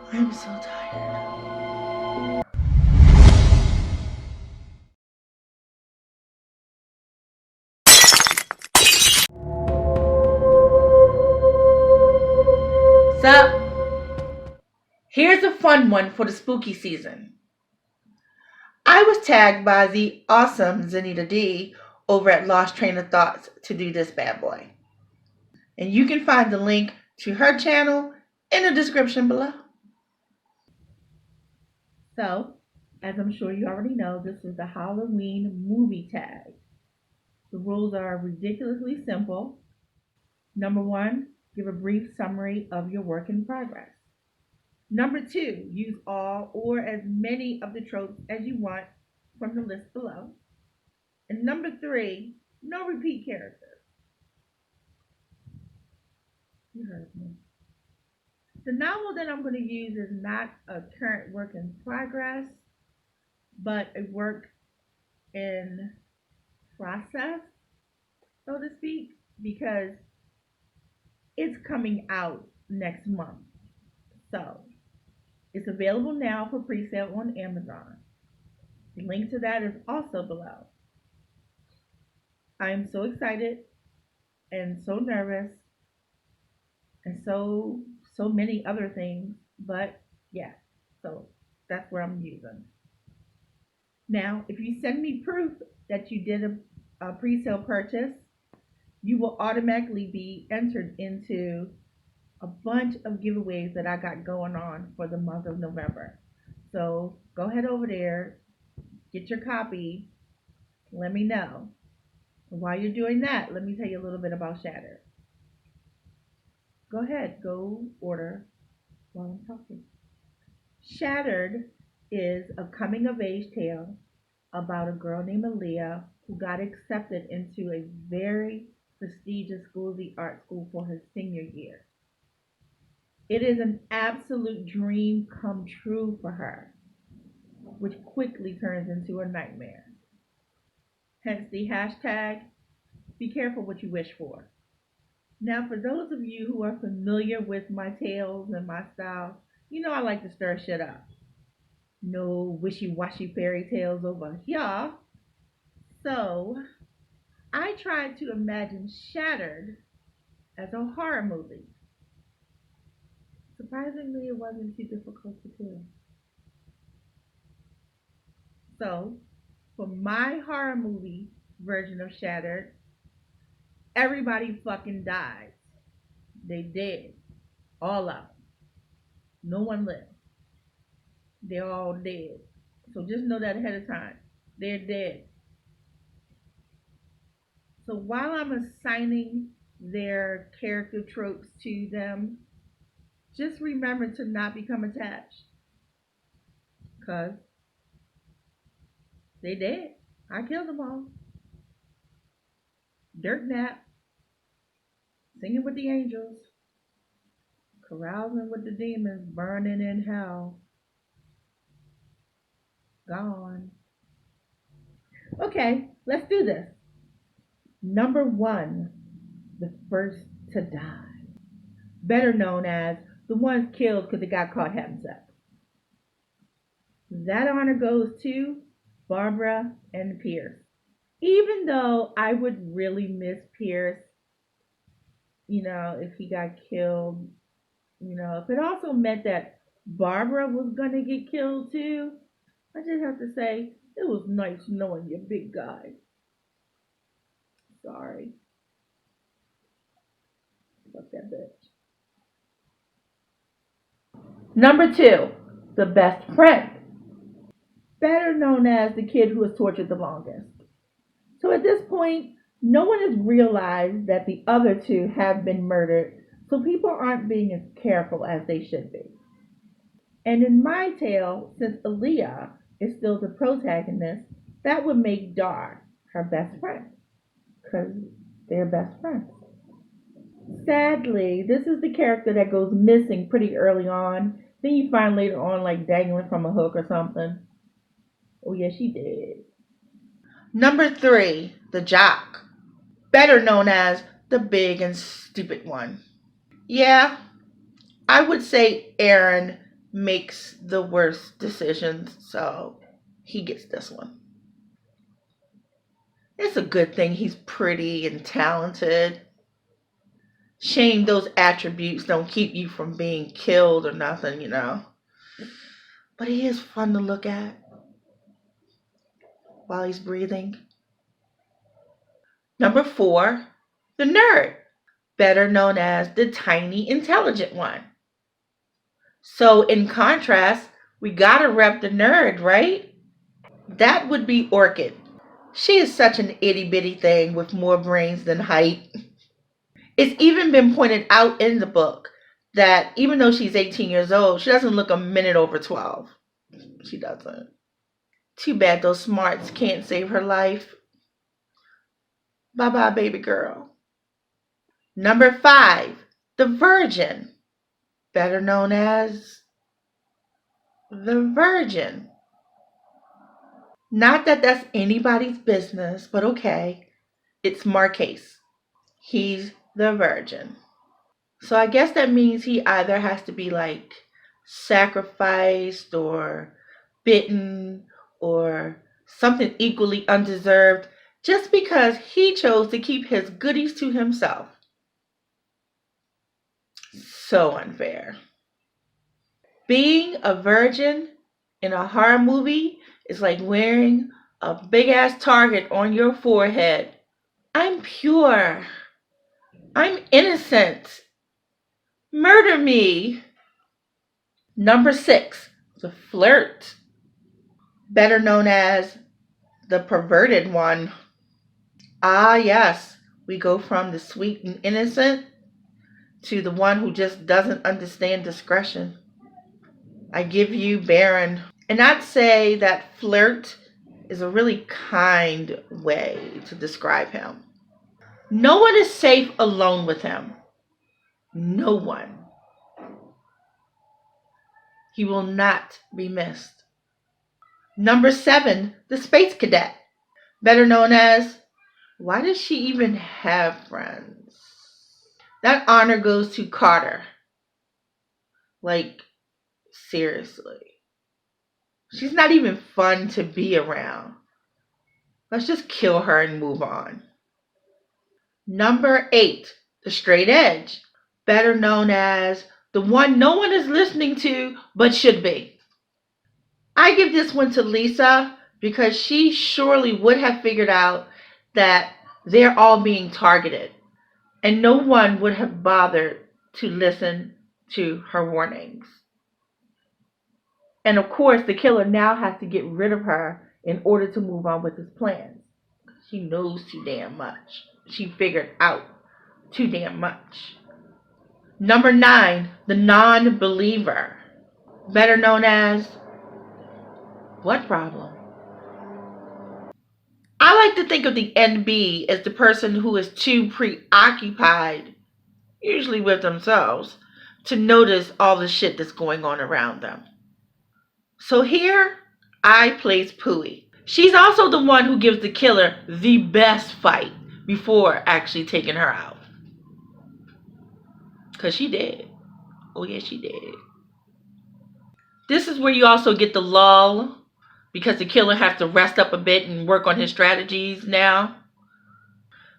I'm so tired. So, here's a fun one for the spooky season. I was tagged by the awesome Zanita D over at Lost Train of Thoughts to do this bad boy. And you can find the link to her channel in the description below. So, as I'm sure you already know, this is the Halloween movie tag. The rules are ridiculously simple. Number one, give a brief summary of your work in progress. Number two, use all or as many of the tropes as you want from the list below. And number three, no repeat characters. You heard me. The novel that I'm going to use is not a current work in progress, but a work in process, so to speak, because it's coming out next month. So it's available now for pre-sale on Amazon. The link to that is also below. I am so excited and so nervous and so many other things, but yeah, so that's where I'm using. Now, if you send me proof that you did a pre-sale purchase, you will automatically be entered into a bunch of giveaways that I got going on for the month of November. So go ahead over there, get your copy, let me know. And while you're doing that, let me tell you a little bit about Shattered. Go ahead, go order while I'm talking. Shattered is a coming of age tale about a girl named Aaliyah who got accepted into a very prestigious school of the art school for her senior year. It is an absolute dream come true for her, which quickly turns into a nightmare. Hence the hashtag, be careful what you wish for. Now, for those of you who are familiar with my tales and my style, you know I like to stir shit up. No wishy-washy fairy tales over here. So, I tried to imagine Shattered as a horror movie. Surprisingly, it wasn't too difficult to do. So, for my horror movie version of Shattered, everybody fucking died. They did. All of them. No one lived. They're all dead. So just know that ahead of time. They're dead. So while I'm assigning their character tropes to them, just remember to not become attached. Because they dead. I killed them all. Dirt nap. Singing with the angels. Carousing with the demons. Burning in hell. Gone. Okay, let's do this. Number one, the first to die. Better known as the ones killed because they got caught having sex. That honor goes to Barbara and Pierce. Even though I would really miss Pierce, if he got killed, if it also meant that Barbara was going to get killed too, I just have to say, it was nice knowing you, big guy. Sorry. Fuck that bitch. Number two, the best friend. Better known as the kid who was tortured the longest. So at this point, no one has realized that the other two have been murdered, so people aren't being as careful as they should be. And in my tale, since Aaliyah is still the protagonist, that would make Dar her best friend, because they're best friends. Sadly, this is the character that goes missing pretty early on. Then you find later on, like dangling from a hook or something. Oh, yeah, she did. Number three, the Jock. Better known as the big and stupid one. Yeah, I would say Aaron makes the worst decisions, so he gets this one. It's a good thing he's pretty and talented. Shame those attributes don't keep you from being killed or nothing, you know. But he is fun to look at while he's breathing. Number 4, the nerd, better known as the tiny intelligent one. So in contrast, we gotta rep the nerd, right? That would be Orchid. She is such an itty bitty thing with more brains than height. It's even been pointed out in the book that even though she's 18 years old, she doesn't look a minute over 12. She doesn't. Too bad those smarts can't save her life. Bye bye, baby girl. Number 5, the Virgin, better known as the Virgin. Not that that's anybody's business, but okay. It's Marquez. He's the Virgin. So I guess that means he either has to be like sacrificed or bitten or something equally undeserved just because he chose to keep his goodies to himself. So unfair. Being a virgin in a horror movie is like wearing a big ass target on your forehead. I'm pure. I'm innocent. Murder me. Number 6, the Flirt, better known as the perverted one. Ah, yes, we go from the sweet and innocent to the one who just doesn't understand discretion. I give you Baron. And I'd say that Flirt is a really kind way to describe him. No one is safe alone with him. No one. He will not be missed. Number 7, the Space Cadet, better known as, why does she even have friends? That honor goes to Carter. Like, seriously. She's not even fun to be around. Let's just kill her and move on. Number 8, the Straight Edge, better known as the one no one is listening to but should be. I give this one to Lisa because she surely would have figured out that they're all being targeted and no one would have bothered to listen to her warnings. And of course, the killer now has to get rid of her in order to move on with his plans. She knows too damn much. She figured out too damn much. Number 9, the non-believer, better known as what problem? I like to think of the NB as the person who is too preoccupied, usually with themselves, to notice all the shit that's going on around them. So here, I place Pooey. She's also the one who gives the killer the best fight before actually taking her out. Because she did. Oh yeah, she did. This is where you also get the lull, because the killer has to rest up a bit and work on his strategies now.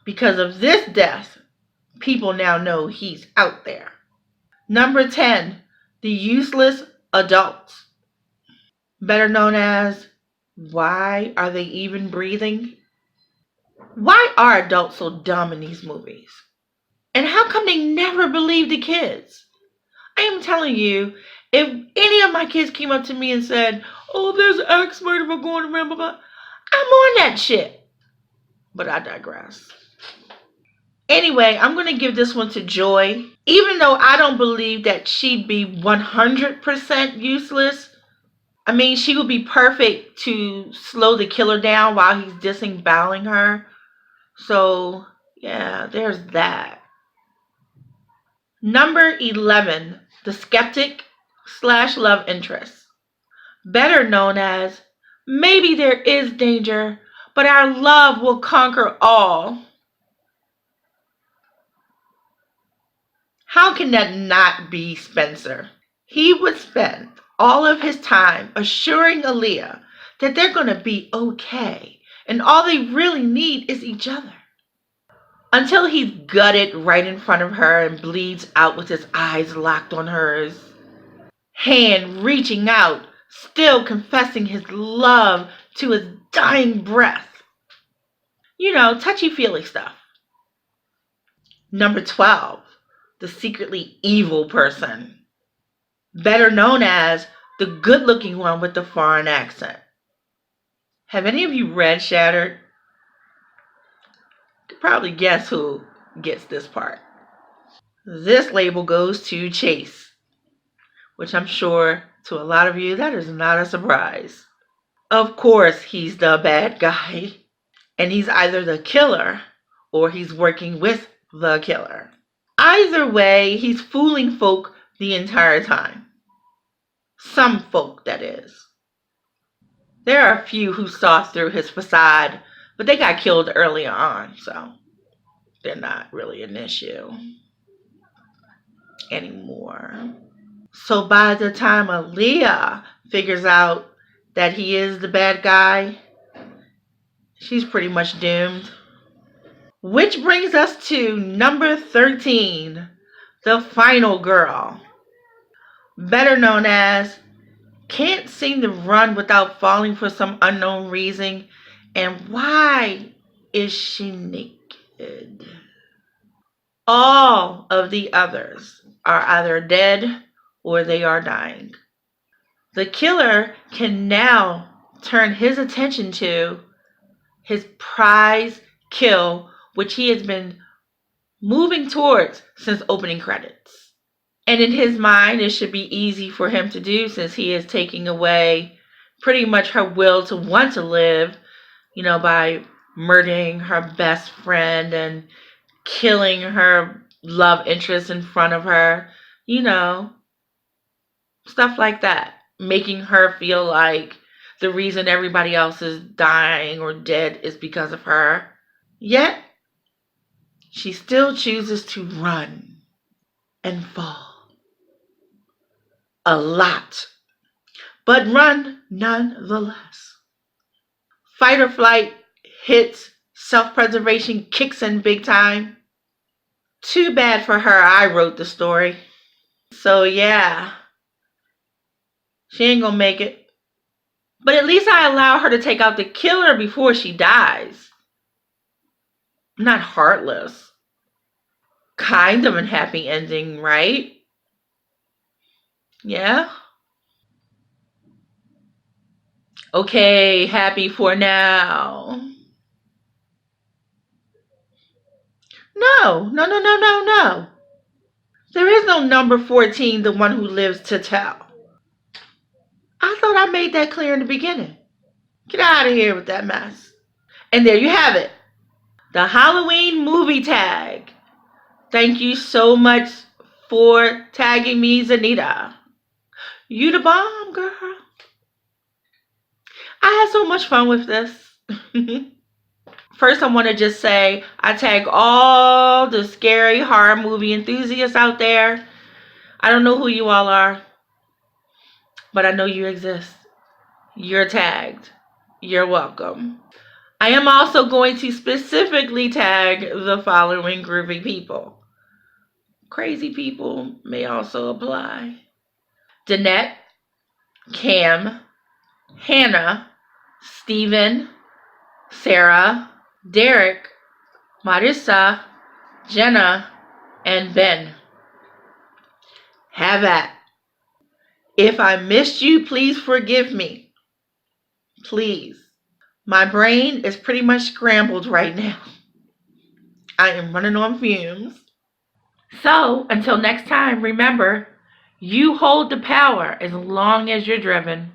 Because of this death, people now know he's out there. Number 10, the useless adults, better known as, why are they even breathing? Why are adults so dumb in these movies? And how come they never believe the kids? I am telling you, if any of my kids came up to me and said, oh, there's an axe murderer going around, blah, blah, I'm on that shit. But I digress. Anyway, I'm going to give this one to Joy. Even though I don't believe that she'd be 100% useless, I mean, she would be perfect to slow the killer down while he's disemboweling her. So, yeah, there's that. Number 11, the Skeptic / love interest, better known as, maybe there is danger, but our love will conquer all. How can that not be Spencer? He would spend all of his time assuring Aaliyah that they're going to be okay and all they really need is each other. Until he's gutted right in front of her and bleeds out with his eyes locked on hers. Hand reaching out, still confessing his love to his dying breath. Touchy-feely stuff. Number 12, the secretly evil person. Better known as the good-looking one with the foreign accent. Have any of you read Shattered? You could probably guess who gets this part. This label goes to Chase, which I'm sure to a lot of you that is not a surprise. Of course, he's the bad guy, and he's either the killer or he's working with the killer. Either way, he's fooling folk the entire time. Some folk, that is. There are a few who saw through his facade, but they got killed earlier on, so they're not really an issue anymore. So by the time Aaliyah figures out that he is the bad guy, she's pretty much doomed. Which brings us to number 13, the final girl. Better known as can't seem to run without falling for some unknown reason. And why is she naked? All of the others are either dead or they are dying. The killer can now turn his attention to his prize kill, which he has been moving towards since opening credits. And in his mind, it should be easy for him to do since he is taking away pretty much her will to want to live, by murdering her best friend and killing her love interest in front of her, stuff like that. Making her feel like the reason everybody else is dying or dead is because of her. Yet, she still chooses to run and fall. A lot. But run nonetheless. Fight or flight hits, self-preservation kicks in big time. Too bad for her, I wrote the story. So yeah, she ain't gonna make it. But at least I allow her to take out the killer before she dies. Not heartless. Kind of a happy ending, right? Yeah? Okay, happy for now. No. There is no number 14, the one who lives to tell. I thought I made that clear in the beginning. Get out of here with that mess. And there you have it. The Halloween movie tag. Thank you so much for tagging me, Zanita. You the bomb, girl. I had so much fun with this. First, I want to just say I tag all the scary horror movie enthusiasts out there. I don't know who you all are, but I know you exist. You're tagged. You're welcome. I am also going to specifically tag the following groovy people. Crazy people may also apply. Danette, Cam, Hannah, Steven, Sarah, Derek, Marissa, Jenna, and Ben. Have at. If I missed you, please forgive me. Please. My brain is pretty much scrambled right now. I am running on fumes. So, until next time, remember, you hold the power as long as you're driven.